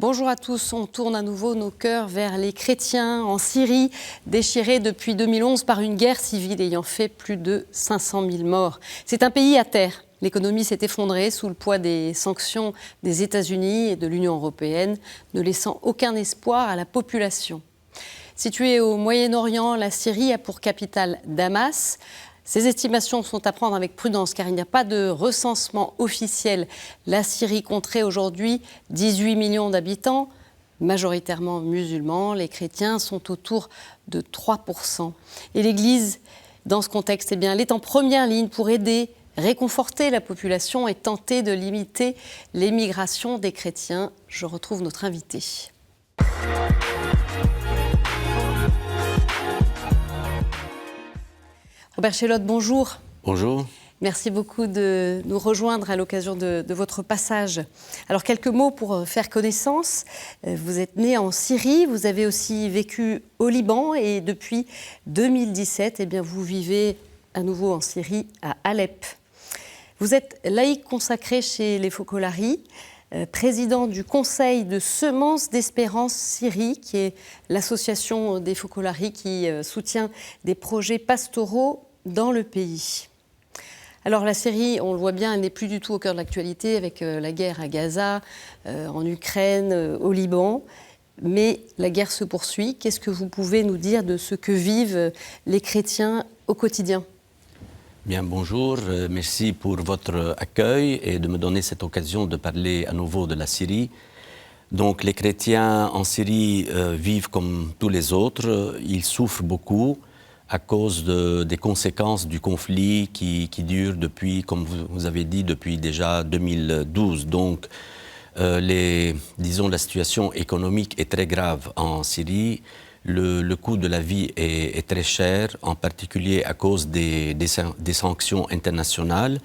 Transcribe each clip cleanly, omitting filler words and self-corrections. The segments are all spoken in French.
Bonjour à tous, on tourne à nouveau nos cœurs vers les chrétiens en Syrie, déchirés depuis 2011 par une guerre civile ayant fait plus de 500 000 morts. C'est un pays à terre. L'économie s'est effondrée sous le poids des sanctions des États-Unis et de l'Union européenne, ne laissant aucun espoir à la population. Située au Moyen-Orient, la Syrie a pour capitale Damas. Ces estimations sont à prendre avec prudence car il n'y a pas de recensement officiel. La Syrie compterait aujourd'hui 18 millions d'habitants, majoritairement musulmans. Les chrétiens sont autour de 3%. Et l'Église, dans ce contexte, elle est en première ligne pour aider, réconforter la population et tenter de limiter l'émigration des chrétiens. Je retrouve notre invité. Robert Chellotte, bonjour. Bonjour. Merci beaucoup de nous rejoindre à l'occasion de votre passage. Alors, quelques mots pour faire connaissance. Vous êtes né en Syrie, vous avez aussi vécu au Liban et depuis 2017, vous vivez à nouveau en Syrie, à Alep. Vous êtes laïc consacré chez les Focolari, président du Conseil de semences d'espérance Syrie, qui est l'association des Focolari qui soutient des projets pastoraux dans le pays. Alors la Syrie, on le voit bien, elle n'est plus du tout au cœur de l'actualité avec la guerre à Gaza, en Ukraine, au Liban. Mais la guerre se poursuit. Qu'est-ce que vous pouvez nous dire de ce que vivent les chrétiens au quotidien ? Bien, bonjour. Merci pour votre accueil et de me donner cette occasion de parler à nouveau de la Syrie. Donc, les chrétiens en Syrie vivent comme tous les autres. Ils souffrent beaucoup à cause des conséquences du conflit qui dure depuis, comme vous avez dit, depuis déjà 2012. Donc, la situation économique est très grave en Syrie. Le coût de la vie est très cher, en particulier à cause des sanctions internationales.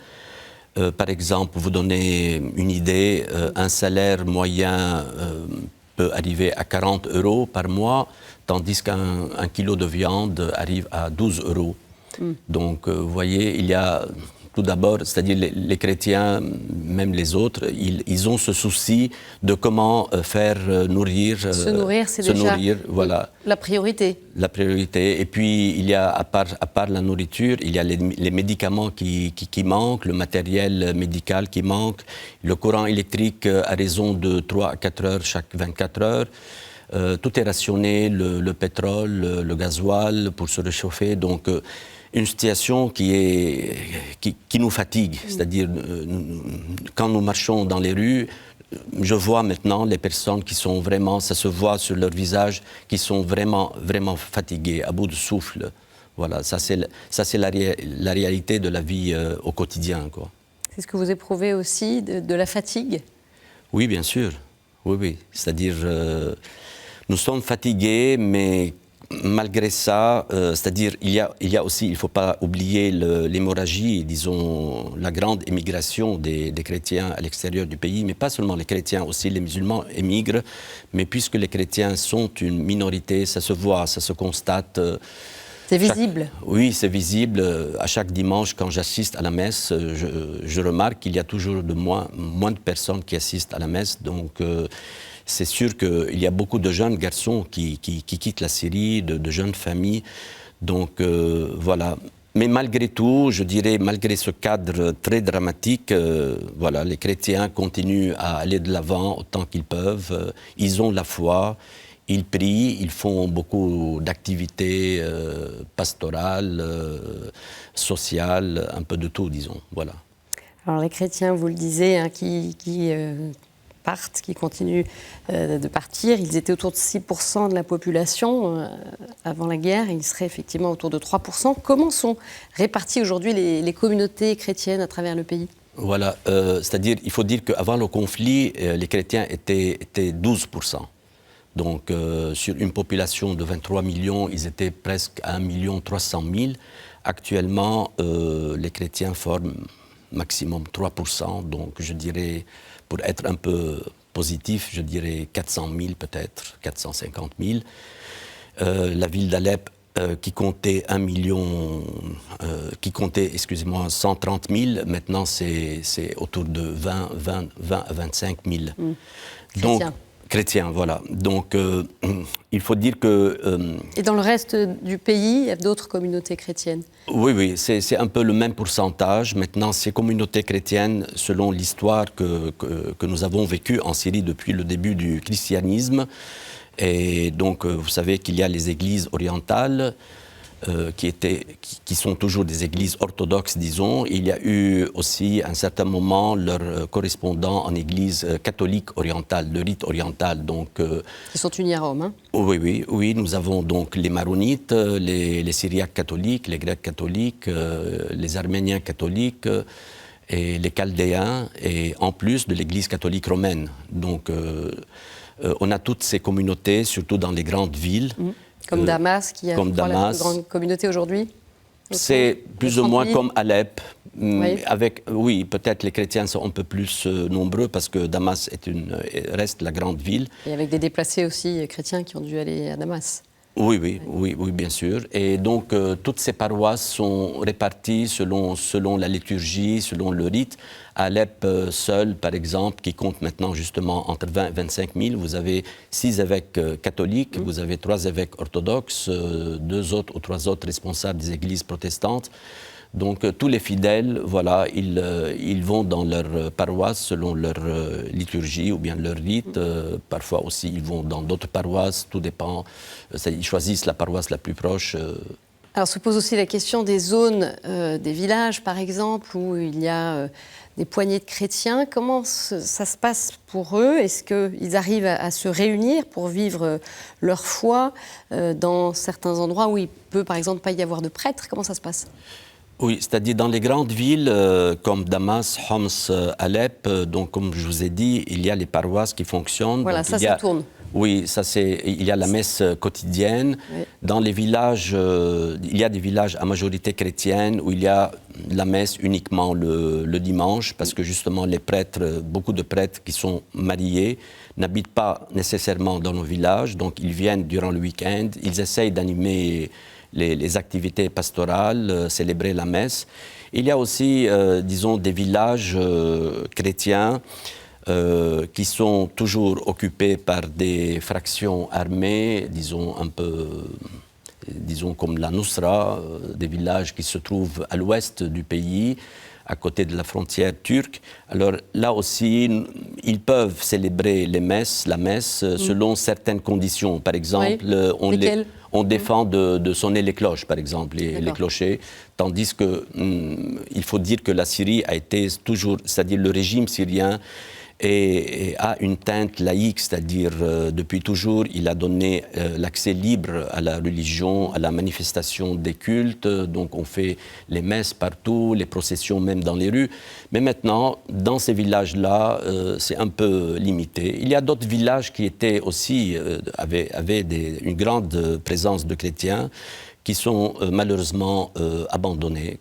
Par exemple, pour vous donner une idée, un salaire moyen peut arriver à 40 € par mois, tandis qu'un kilo de viande arrive à 12 €. Donc, vous voyez, il y a tout d'abord, c'est-à-dire les chrétiens, même les autres, ils ont ce souci de comment faire nourrir. Se nourrir, c'est déjà voilà. La priorité. La priorité. Et puis, il y a, à part la nourriture, il y a les médicaments qui manquent, le matériel médical qui manque, le courant électrique à raison de 3 à 4 heures chaque 24 heures. Tout est rationné, le pétrole, le gasoil pour se réchauffer. Donc, une situation qui nous fatigue. C'est-à-dire, quand nous marchons dans les rues, je vois maintenant les personnes qui sont vraiment, ça se voit sur leur visage, qui sont vraiment, vraiment fatiguées, à bout de souffle. Voilà, ça c'est la réalité de la vie au quotidien, quoi. C'est ce que vous éprouvez aussi, de la fatigue ? Oui, bien sûr. Oui. C'est-à-dire, nous sommes fatigués, mais malgré ça, c'est-à-dire il y a aussi, il ne faut pas oublier l'hémorragie, disons, la grande émigration des chrétiens à l'extérieur du pays, mais pas seulement les chrétiens, aussi les musulmans émigrent, mais puisque les chrétiens sont une minorité, ça se voit, ça se constate. C'est visible. Oui, c'est visible. À chaque dimanche, quand j'assiste à la messe, je remarque qu'il y a toujours moins de personnes qui assistent à la messe, donc c'est sûr qu'il y a beaucoup de jeunes garçons qui quittent la Syrie, de jeunes familles. Donc, voilà. Mais malgré tout, je dirais, malgré ce cadre très dramatique, voilà, les chrétiens continuent à aller de l'avant autant qu'ils peuvent. Ils ont la foi, ils prient, ils font beaucoup d'activités pastorales, sociales, un peu de tout, disons. Voilà. Alors, les chrétiens, vous le disiez, qui continuent de partir. Ils étaient autour de 6% de la population avant la guerre. Ils seraient effectivement autour de 3%. Comment sont réparties aujourd'hui les communautés chrétiennes à travers le pays ? Voilà, c'est-à-dire, il faut dire qu'avant le conflit, les chrétiens étaient 12%. Donc, sur une population de 23 millions, ils étaient presque à 1 300 000. Actuellement, les chrétiens forment maximum 3%. Donc, je dirais, pour être un peu positif, je dirais 400 000 peut-être, 450 000. La ville d'Alep, qui comptait 130 000, maintenant c'est autour de 20 à 25 000. Donc, Chrétiens, voilà. Donc, il faut dire que... Et dans le reste du pays, il y a d'autres communautés chrétiennes? Oui, c'est un peu le même pourcentage. Maintenant, ces communautés chrétiennes, selon l'histoire que nous avons vécue en Syrie depuis le début du christianisme, et donc, vous savez qu'il y a les églises orientales, qui sont toujours des églises orthodoxes, disons. Il y a eu aussi, à un certain moment, leur correspondant en église catholique orientale, le rite oriental. Donc, qui sont unis à Rome, hein? Oui, nous avons donc les Maronites, les Syriaques catholiques, les Grecs catholiques, les Arméniens catholiques et les Chaldéens, et en plus de l'église catholique romaine. Donc, on a toutes ces communautés, surtout dans les grandes villes. Comme Damas, qui a la plus grande communauté aujourd'hui? C'est plus ou moins comme Alep. Oui, peut-être les chrétiens sont un peu plus nombreux parce que Damas reste la grande ville. Et avec des déplacés aussi chrétiens qui ont dû aller à Damas. Oui, bien sûr. Et donc, toutes ces paroisses sont réparties selon la liturgie, selon le rite. À Alep seul, par exemple, qui compte maintenant justement entre 20 et 25 000, vous avez 6 évêques catholiques, vous avez 3 évêques orthodoxes, 2 autres ou 3 autres responsables des églises protestantes. Donc, tous les fidèles, voilà, ils vont dans leur paroisse selon leur liturgie ou bien leur rite. Parfois aussi, ils vont dans d'autres paroisses, tout dépend. Ils choisissent la paroisse la plus proche. Alors, se pose aussi la question des zones, des villages, par exemple, où il y a des poignées de chrétiens. Comment ça se passe pour eux? Est-ce qu'ils arrivent à se réunir pour vivre leur foi dans certains endroits où il peut, par exemple, pas y avoir de prêtres? Comment ça se passe? Oui, c'est-à-dire dans les grandes villes comme Damas, Homs, Alep, donc comme je vous ai dit, il y a les paroisses qui fonctionnent. Voilà, donc, ça tourne. Oui, il y a la messe quotidienne. Oui. Dans les villages, il y a des villages à majorité chrétienne où il y a la messe uniquement le dimanche, parce que justement les prêtres, beaucoup de prêtres qui sont mariés, n'habitent pas nécessairement dans nos villages, donc ils viennent durant le week-end, ils essayent d'animer les activités pastorales, célébrer la messe. Il y a aussi, disons, des villages chrétiens qui sont toujours occupés par des fractions armées, disons un peu, disons comme la Nusra, des villages qui se trouvent à l'ouest du pays, à côté de la frontière turque. Alors là aussi, ils peuvent célébrer la messe selon certaines conditions. Par exemple, on défend de sonner les cloches, par exemple, les clochers, tandis que il faut dire que la Syrie a été toujours, c'est-à-dire le régime syrien et a une teinte laïque, c'est-à-dire depuis toujours, il a donné l'accès libre à la religion, à la manifestation des cultes, donc on fait les messes partout, les processions même dans les rues. Mais maintenant, dans ces villages-là, c'est un peu limité. Il y a d'autres villages qui étaient aussi, avaient une grande présence de chrétiens, qui sont malheureusement abandonnés,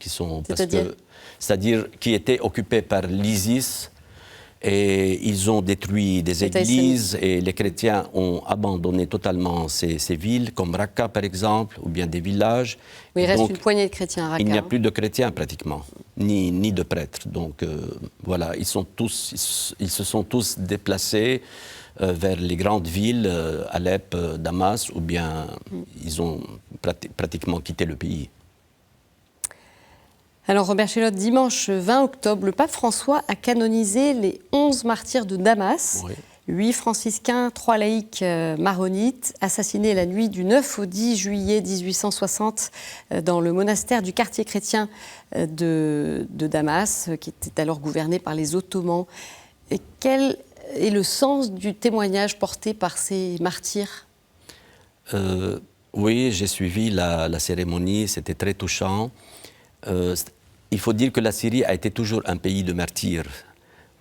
c'est-à-dire qui étaient occupés par l'ISIS. Et ils ont détruit des églises et les chrétiens ont abandonné totalement ces villes, comme Raqqa par exemple, ou bien des villages. Oui, il reste une poignée de chrétiens à Raqqa. Il n'y a plus de chrétiens pratiquement, ni de prêtres. Donc voilà, ils se sont tous déplacés vers les grandes villes, Alep, Damas, ou bien ils ont pratiquement quitté le pays. Alors Robert Chellotte, dimanche 20 octobre, le pape François a canonisé les 11 martyrs de Damas, 8 franciscains, 3 laïcs maronites, assassinés la nuit du 9 au 10 juillet 1860 dans le monastère du quartier chrétien de Damas, qui était alors gouverné par les Ottomans. Et quel est le sens du témoignage porté par ces martyrs? Oui, j'ai suivi la cérémonie, c'était très touchant. Il faut dire que la Syrie a été toujours un pays de martyrs.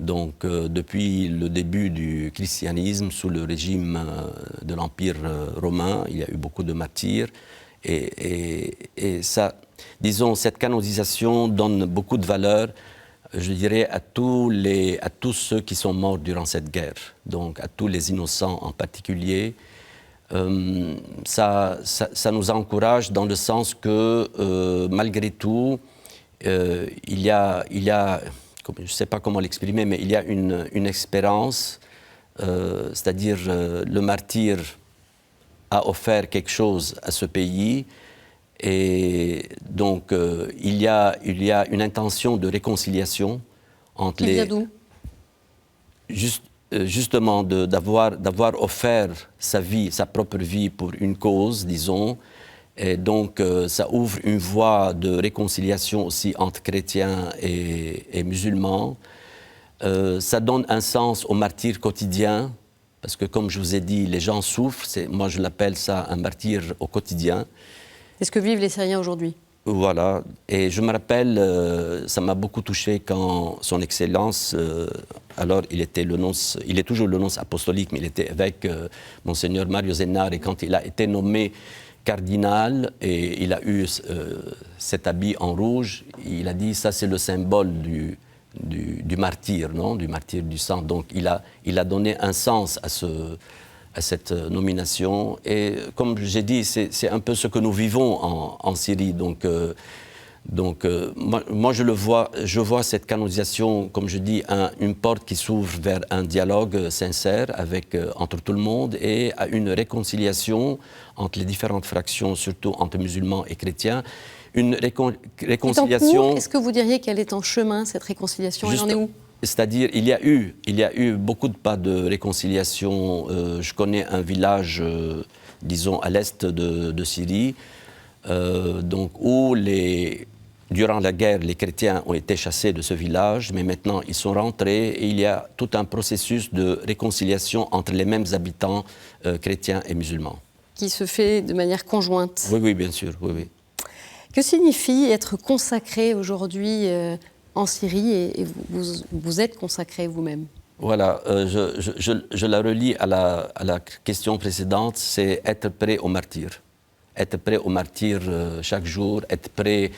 Donc, depuis le début du christianisme, sous le régime de l'Empire romain, il y a eu beaucoup de martyrs. Et ça, disons, cette canonisation donne beaucoup de valeur, je dirais, à tous ceux qui sont morts durant cette guerre. Donc, à tous les innocents en particulier. Ça nous encourage dans le sens que, malgré tout, il y a, je ne sais pas comment l'exprimer, mais il y a une espérance c'est-à-dire le martyr a offert quelque chose à ce pays. Et donc, il y a une intention de réconciliation entre les... Qui vient d'où ? Justement, d'avoir offert sa vie, sa propre vie pour une cause, disons. Et donc, ça ouvre une voie de réconciliation aussi entre chrétiens et musulmans. Ça donne un sens au martyr quotidien, parce que, comme je vous ai dit, les gens souffrent. Moi, je l'appelle ça un martyr au quotidien. C'est ce que vivent les Syriens aujourd'hui. Voilà. Et je me rappelle, ça m'a beaucoup touché quand Son Excellence, alors il est toujours le nonce apostolique, mais il était avec Monseigneur Mario Zennar, et quand il a été nommé cardinal et il a eu cet habit en rouge, il a dit ça c'est le symbole du martyr, non, du martyr du sang. Donc il a donné un sens à cette nomination. Et comme j'ai dit, c'est un peu ce que nous vivons en Syrie. Donc moi je vois cette canonisation, comme je dis, une porte qui s'ouvre vers un dialogue sincère entre tout le monde et à une réconciliation entre les différentes fractions, surtout entre musulmans et chrétiens. Une réconciliation... Est-ce que vous diriez qu'elle est en chemin, cette réconciliation? Elle en est où? C'est-à-dire, il y a eu beaucoup de pas de réconciliation. Je connais un village, disons, à l'est de Syrie, donc où durant la guerre, les chrétiens ont été chassés de ce village, mais maintenant ils sont rentrés et il y a tout un processus de réconciliation entre les mêmes habitants chrétiens et musulmans. Qui se fait de manière conjointe? Oui, bien sûr, oui. Que signifie être consacré aujourd'hui en Syrie et vous êtes consacré vous-même? Voilà, je la relie à la question précédente, c'est être prêt au martyr. Être prêt au martyr chaque jour, être prêt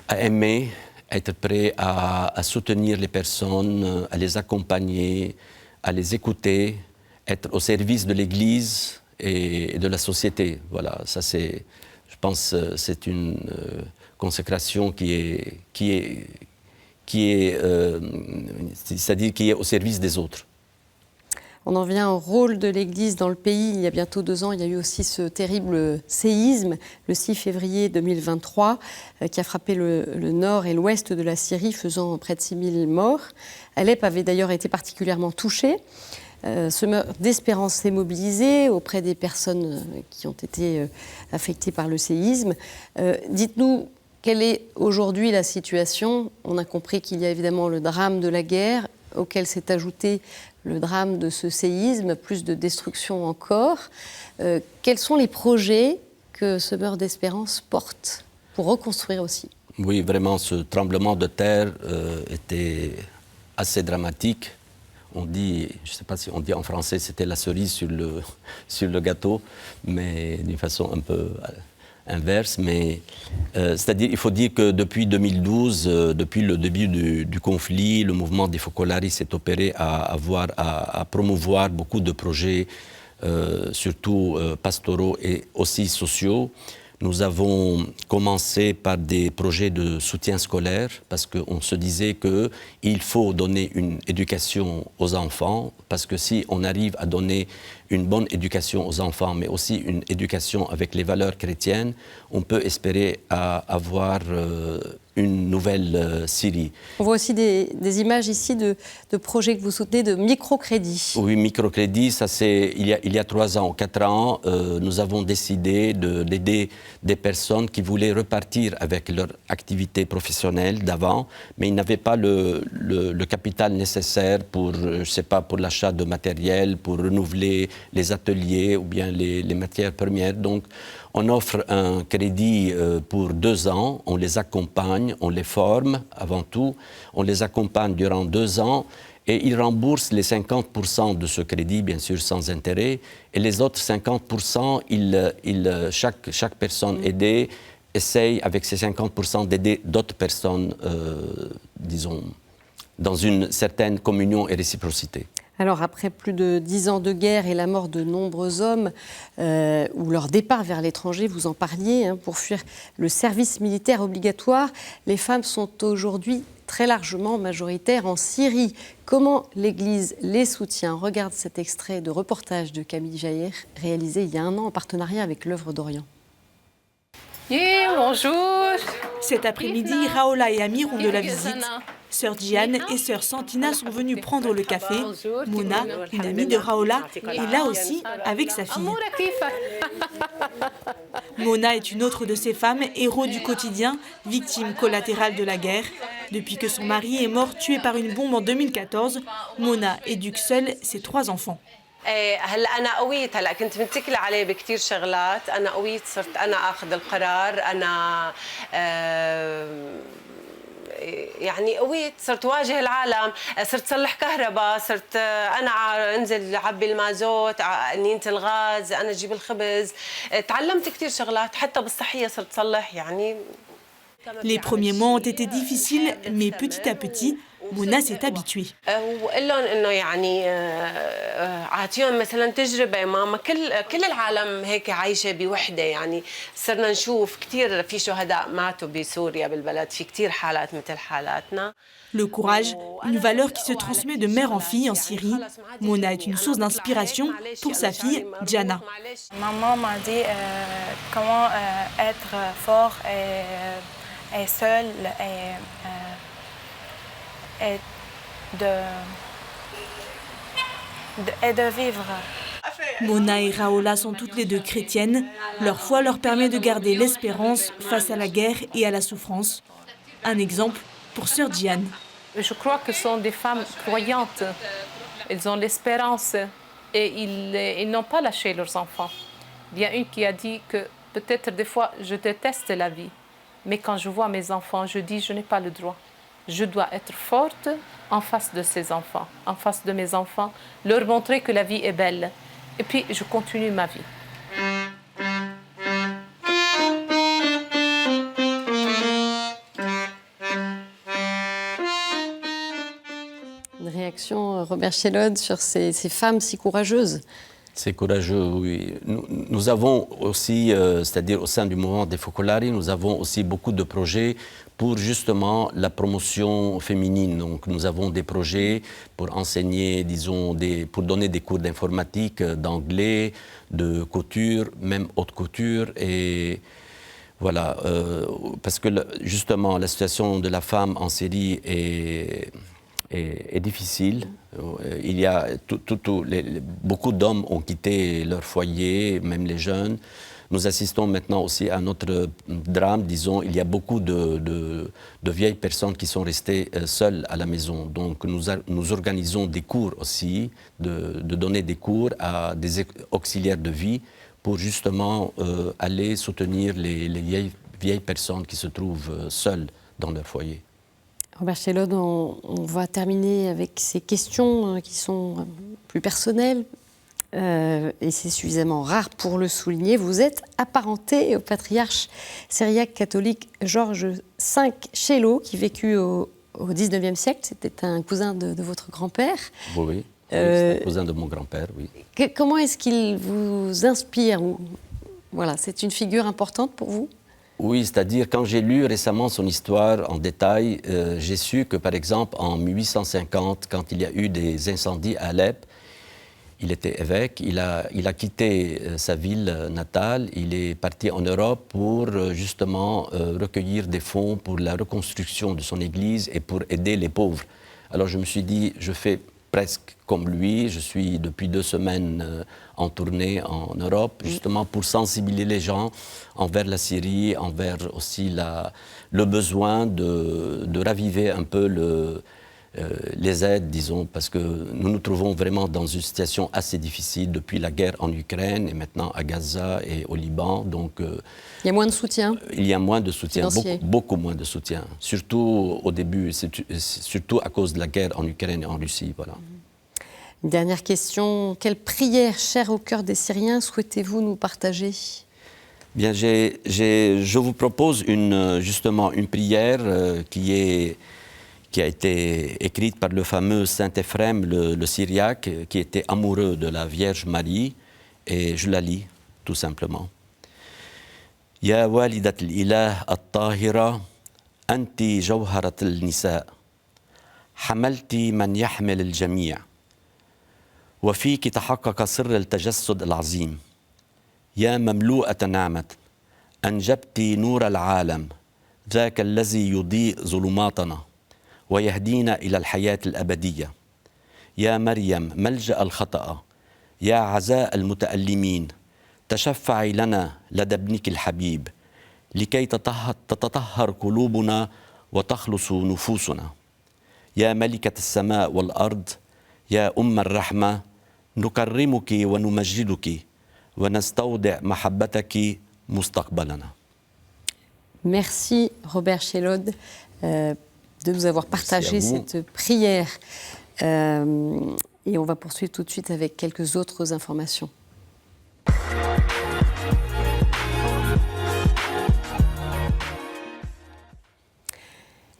à aimer, être prêt à soutenir les personnes, à les accompagner, à les écouter, être au service de l'Église et de la société. Voilà, ça c'est, je pense, c'est une consécration c'est-à-dire qui est au service des autres. On en vient au rôle de l'Église dans le pays. Il y a bientôt 2 ans, il y a eu aussi ce terrible séisme, le 6 février 2023, qui a frappé le nord et l'ouest de la Syrie, faisant près de 6000 morts. Alep avait d'ailleurs été particulièrement touché. Semeur d'Espérance s'est mobilisé auprès des personnes qui ont été affectées par le séisme. Dites-nous, quelle est aujourd'hui la situation? On a compris qu'il y a évidemment le drame de la guerre, auquel s'est ajouté le drame de ce séisme, plus de destruction encore. Quels sont les projets que Semeur d'Espérance porte pour reconstruire aussi? Oui, vraiment, ce tremblement de terre était assez dramatique. On dit, je ne sais pas si on dit en français, c'était la cerise sur le gâteau, mais d'une façon un peu inverse. Mais c'est-à-dire, il faut dire que depuis 2012, depuis le début du conflit, le mouvement des Focolari s'est opéré à promouvoir beaucoup de projets, surtout pastoraux et aussi sociaux. Nous avons commencé par des projets de soutien scolaire parce qu'on se disait qu'il faut donner une éducation aux enfants, parce que si on arrive à donner une bonne éducation aux enfants, mais aussi une éducation avec les valeurs chrétiennes, on peut espérer avoir une nouvelle Syrie. On voit aussi des images ici de projets que vous soutenez, de microcrédits. Oui, microcrédits, ça c'est il y a 3 ans, 4 ans, nous avons décidé d'aider des personnes qui voulaient repartir avec leur activité professionnelle d'avant, mais ils n'avaient pas le capital nécessaire pour, je sais pas, pour l'achat de matériel, pour renouveler les ateliers ou bien les matières premières. Donc, on offre un crédit pour 2 ans, on les accompagne, on les forme avant tout, on les accompagne durant 2 ans et ils remboursent les 50% de ce crédit, bien sûr sans intérêt, et les autres 50%, chaque personne aidée essaye avec ces 50% d'aider d'autres personnes, disons, dans une certaine communion et réciprocité. Alors, après plus de 10 ans de guerre et la mort de nombreux hommes, ou leur départ vers l'étranger, vous en parliez, pour fuir le service militaire obligatoire, les femmes sont aujourd'hui très largement majoritaires en Syrie. Comment l'Église les soutient? Regarde cet extrait de reportage de Camille Jaïr, réalisé il y a un an en partenariat avec l'œuvre d'Orient. Bonjour. Cet après-midi, Raoula et Amir ont de la visite. Sœur Diane et sœur Santina sont venues prendre le café. Mona, une amie de Raoula, est là aussi avec sa fille. Mona est une autre de ces femmes, héros du quotidien, victime collatérale de la guerre. Depuis que son mari est mort tué par une bombe en 2014, Mona éduque seule ses 3 enfants. هلا انا قويت هلا كنت متكله عليه بكثير شغلات انا قويت صرت انا اخذ القرار انا يعني قويت صرت واجه العالم صرت صلح كهرباء صرت انا انزل اعبي المازوت نينه الغاز انا اجيب الخبز تعلمت كثير شغلات حتى بالصحيه صرت صلح يعني. Les premiers mois ont été difficiles, mais petit à petit, Mona s'est habituée. وقول لهم انه يعني اعطيهم مثلا تجربه ماما كل العالم هيك عايشه بوحده يعني صرنا نشوف كثير في شهداء ماتوا بسوريا بالبلد في كثير حالات مثل حالاتنا. Le courage, une valeur qui se transmet de mère en fille en Syrie. Mona est une source d'inspiration pour sa fille, Diana. Maman m'a dit comment être fort et seul et de vivre. Mona et Raoula sont toutes les deux chrétiennes. Leur foi leur permet de garder l'espérance face à la guerre et à la souffrance. Un exemple pour sœur Diane. Je crois que ce sont des femmes croyantes. Elles ont l'espérance et ils n'ont pas lâché leurs enfants. Il y a une qui a dit que peut-être des fois je déteste la vie, mais quand je vois mes enfants, je dis je n'ai pas le droit. Je dois être forte en face de ces enfants, en face de mes enfants, leur montrer que la vie est belle. Et puis je continue ma vie. Une réaction, Robert Chelod, sur ces femmes si courageuses. C'est courageux, oui. Nous avons aussi, c'est-à-dire au sein du mouvement des Focolari, nous avons aussi beaucoup de projets pour justement la promotion féminine. Donc nous avons des projets pour enseigner, disons, pour donner des cours d'informatique, d'anglais, de couture, même haute couture. Et voilà, parce que justement la situation de la femme en Syrie est difficile. Il y a beaucoup d'hommes ont quitté leur foyer, même les jeunes. Nous assistons maintenant aussi à notre drame, disons, il y a beaucoup de vieilles personnes qui sont restées seules à la maison. Donc nous organisons des cours aussi, de donner des cours à des auxiliaires de vie pour justement aller soutenir les vieilles personnes qui se trouvent seules dans leur foyer. Robert Chelod, on va terminer avec ces questions qui sont plus personnelles et c'est suffisamment rare pour le souligner. Vous êtes apparenté au patriarche syriaque catholique Georges V Chelod, qui vécut au XIXe siècle. C'était un cousin de votre grand-père. Oui, c'est un cousin de mon grand-père, oui. Comment est-ce qu'il vous inspire? Voilà, c'est une figure importante pour vous? Oui, c'est-à-dire quand j'ai lu récemment son histoire en détail, j'ai su que par exemple en 1850, quand il y a eu des incendies à Alep, il était évêque, il a quitté sa ville natale, il est parti en Europe pour justement recueillir des fonds pour la reconstruction de son église et pour aider les pauvres. Alors je me suis dit, je fais presque comme lui, je suis depuis 2 semaines en tournée en Europe, justement pour sensibiliser les gens envers la Syrie, envers aussi le besoin de raviver un peu les aides, disons, parce que nous nous trouvons vraiment dans une situation assez difficile depuis la guerre en Ukraine et maintenant à Gaza et au Liban. Donc, il y a moins de soutien. Il y a moins de soutien, beaucoup moins de soutien, surtout au début, surtout à cause de la guerre en Ukraine et en Russie. Voilà. Une dernière question. Quelle prière chère au cœur des Syriens souhaitez-vous nous partager? Bien, je vous propose justement une prière qui a été écrite par le fameux Saint Éphrem, le Syriaque, qui était amoureux de la Vierge Marie, et je la lis tout simplement. Ya walidat al-ilah at-tahira, anti jawharat al-nisa. حملت من يحمل الجميع وفيك تحقق سر التجسد العظيم. يا مملوءة نعمة أنجبت نور العالم، ذاك الذي يضيء ظلماتنا ويهدينا إلى الحياة الأبدية. يا مريم ملجأ الخطأ، يا عزاء المتألمين، تشفعي لنا لدى ابنك الحبيب لكي تتطهر قلوبنا وتخلص نفوسنا. يا ملكة السماء والأرض، يا أم الرحمة، نكرمك ونمجدك ونستودع محبتك مستقبلنا. Merci Robert Chelod de nous avoir partagé cette prière. Et on va poursuivre tout de suite avec quelques autres informations.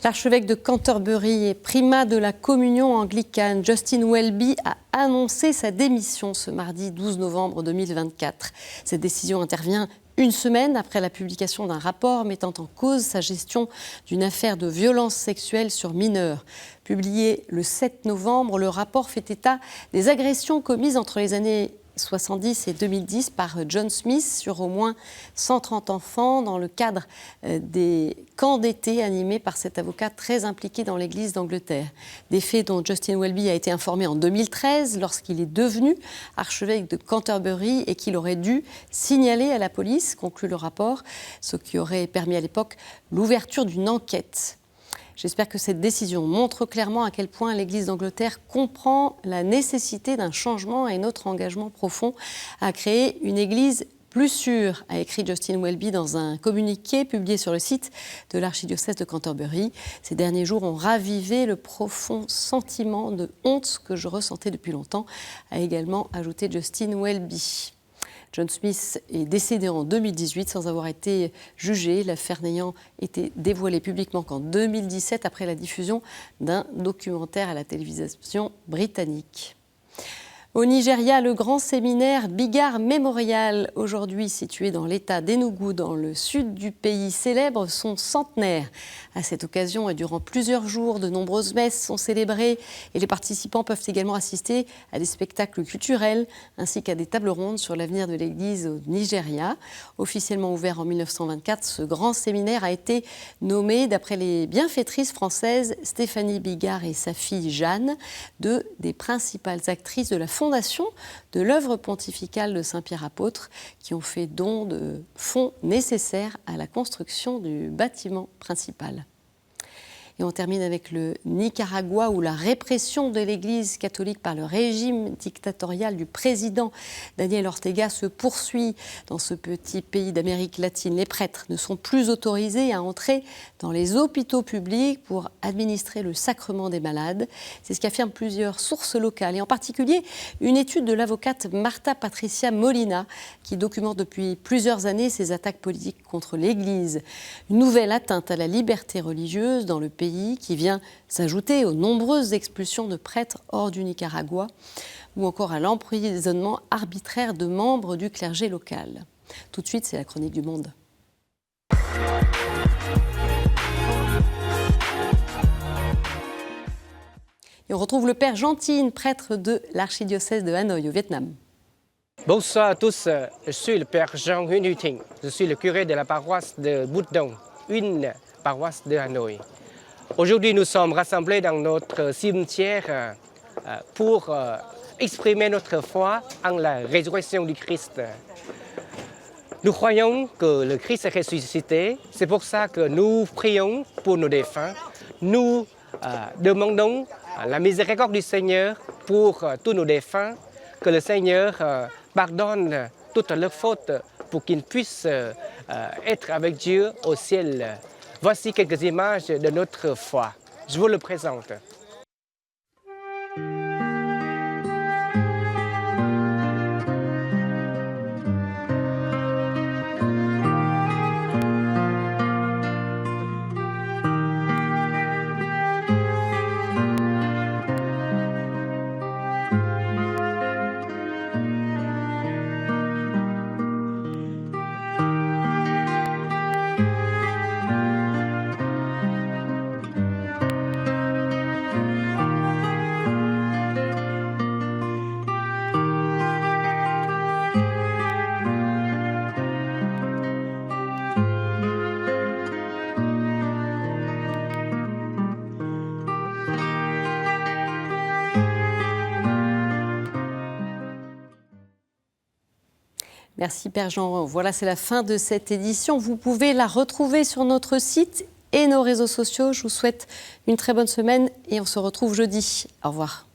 L'archevêque de Canterbury et primat de la communion anglicane, Justin Welby, a annoncé sa démission ce mardi 12 novembre 2024. Cette décision intervient une semaine après la publication d'un rapport mettant en cause sa gestion d'une affaire de violence sexuelle sur mineurs. Publié le 7 novembre, le rapport fait état des agressions commises entre les années 1970 et 2010 par John Smith sur au moins 130 enfants dans le cadre des camps d'été animés par cet avocat très impliqué dans l'Église d'Angleterre. Des faits dont Justin Welby a été informé en 2013 lorsqu'il est devenu archevêque de Canterbury et qu'il aurait dû signaler à la police, conclut le rapport, ce qui aurait permis à l'époque l'ouverture d'une enquête. J'espère que cette décision montre clairement à quel point l'Église d'Angleterre comprend la nécessité d'un changement et notre engagement profond à créer une Église plus sûre, a écrit Justin Welby dans un communiqué publié sur le site de l'archidiocèse de Canterbury. Ces derniers jours ont ravivé le profond sentiment de honte que je ressentais depuis longtemps, a également ajouté Justin Welby. John Smith est décédé en 2018 sans avoir été jugé, l'affaire n'ayant été dévoilée publiquement qu'en 2017 après la diffusion d'un documentaire à la télévision britannique. Au Nigeria, le grand séminaire Bigar Memorial, aujourd'hui situé dans l'État d'Enugu, dans le sud du pays, célèbre son centenaire. À cette occasion et durant plusieurs jours, de nombreuses messes sont célébrées et les participants peuvent également assister à des spectacles culturels ainsi qu'à des tables rondes sur l'avenir de l'Église au Nigeria. Officiellement ouvert en 1924, ce grand séminaire a été nommé, d'après les bienfaitrices françaises Stéphanie Bigard et sa fille Jeanne, deux des principales actrices de la fondation de l'œuvre pontificale de Saint-Pierre apôtre, qui ont fait don de fonds nécessaires à la construction du bâtiment principal. Et on termine avec le Nicaragua, où la répression de l'Église catholique par le régime dictatorial du président Daniel Ortega se poursuit dans ce petit pays d'Amérique latine. Les prêtres ne sont plus autorisés à entrer dans les hôpitaux publics pour administrer le sacrement des malades. C'est ce qu'affirment plusieurs sources locales, et en particulier une étude de l'avocate Marta Patricia Molina, qui documente depuis plusieurs années ces attaques politiques contre l'Église. Une nouvelle atteinte à la liberté religieuse dans le pays qui vient s'ajouter aux nombreuses expulsions de prêtres hors du Nicaragua ou encore à l'emprisonnement arbitraire de membres du clergé local. Tout de suite, c'est la chronique du Monde. Et on retrouve le père Gentine, prêtre de l'archidiocèse de Hanoï au Vietnam. Bonsoir à tous, je suis le père Jean Nguyen Thinh. Je suis le curé de la paroisse de Bút Dông, une paroisse de Hanoï. Aujourd'hui, nous sommes rassemblés dans notre cimetière pour exprimer notre foi en la résurrection du Christ. Nous croyons que le Christ est ressuscité, c'est pour ça que nous prions pour nos défunts. Nous demandons la miséricorde du Seigneur pour tous nos défunts, que le Seigneur pardonne toutes leurs fautes pour qu'ils puissent être avec Dieu au ciel. Voici quelques images de notre foi. Je vous le présente. Merci Père Jean. Voilà, c'est la fin de cette édition. Vous pouvez la retrouver sur notre site et nos réseaux sociaux. Je vous souhaite une très bonne semaine et on se retrouve jeudi. Au revoir.